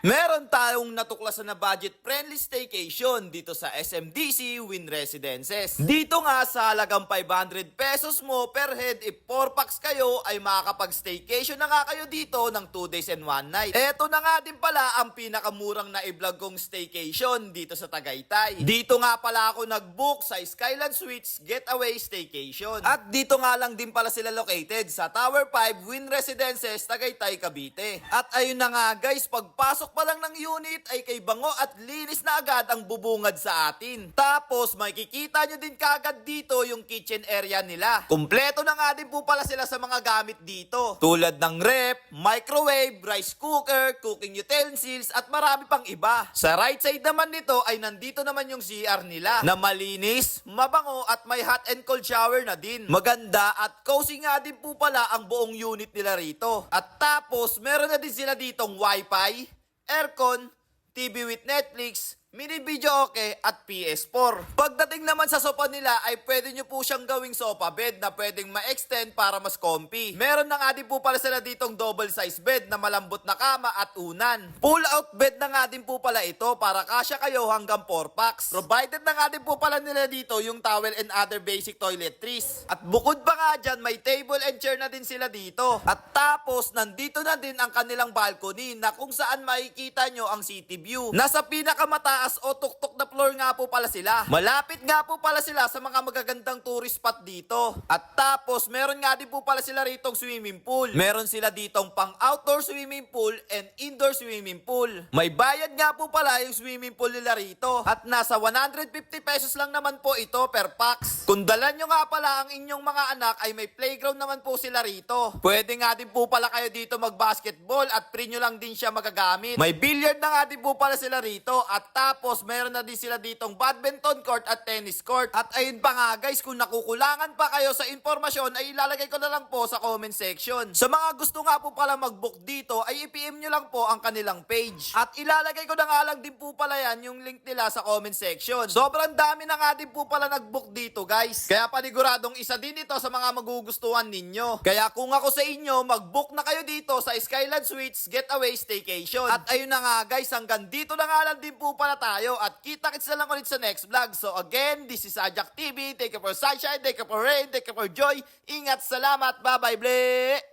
Meron tayong natuklasan na budget-friendly staycation dito sa SMDC Win Residences. Dito nga sa halagang 500 pesos mo per head, if 4 packs kayo ay makakapag-staycation na nga kayo dito ng 2 days and 1 night. Eto na nga din pala ang pinakamurang na i-vlog kong staycation dito sa Tagaytay. Dito nga pala ako nag-book sa Skyland Suites Getaway Staycation. At dito nga lang din pala sila located sa Tower 5 Win Residences, Tagaytay, Cavite. At ayun na nga guys, pagpasok pa lang ng unit ay kay bango at linis na agad ang bubungad sa atin. Tapos makikita nyo din kagad dito yung kitchen area nila. Kumpleto na nga din po pala sila sa mga gamit dito. Tulad ng rep, microwave, rice cooker, cooking utensils at marami pang iba. Sa right side naman nito ay nandito naman yung CR nila na malinis, mabango at may hot and cold shower na din. Maganda at cozy nga din po pala ang buong unit nila rito. At tapos meron na din sila ditong wifi, aircon, TV with Netflix, mini video okay at PS4. Pagdating naman sa sofa nila ay pwede nyo po siyang gawing sofa bed na pwedeng ma-extend para mas comfy. Meron na nga din po pala sila ditong double size bed na malambot na kama at unan. Pull out bed na nga din po pala ito para kasya kayo hanggang 4 packs. Provided na nga din po pala nila dito yung towel and other basic toiletries. At bukod pa nga dyan, may table and chair na din sila dito. At tapos nandito na din ang kanilang balcony na kung saan makikita nyo ang city view. Nasa pinakamataas o tuktok na floor nga po pala sila. Malapit nga po pala sila sa mga magagandang tourist spot dito. At tapos meron nga din po pala sila ritong swimming pool. Meron sila ditong pang outdoor swimming pool and indoor swimming pool. May bayad nga po pala yung swimming pool nila rito. At nasa 150 pesos lang naman po ito per packs. Kung dalan nyo nga pala ang inyong mga anak ay may playground naman po sila rito. Pwede nga din po pala kayo dito mag-basketball at free nyo lang din siya magagamit. May billiard na nga din po pala sila rito. At tapos meron na din sila ditong badminton court at tennis court. At ayun pa nga guys, kung nakukulangan pa kayo sa impormasyon ay ilalagay ko na lang po sa comment section. Sa mga gusto nga po pala mag-book dito ay i-PM nyo lang po ang kanilang page. At ilalagay ko na nga lang din po pala yan yung link nila sa comment section. Sobrang dami na nga din po pala nag-book dito guys. Kaya paniguradong isa din ito sa mga magugustuhan ninyo. Kaya kung ako sa inyo, mag-book na kayo dito sa Skyland Suites Getaway Staycation. At ayun na nga guys, hanggang dito na nga lang din po pala tayo at kita-kits na lang ulit sa next vlog. So again, this is Ajak TV. Thank you for sunshine, thank you for rain, thank you for joy. Ingat, salamat, bye-bye, ble!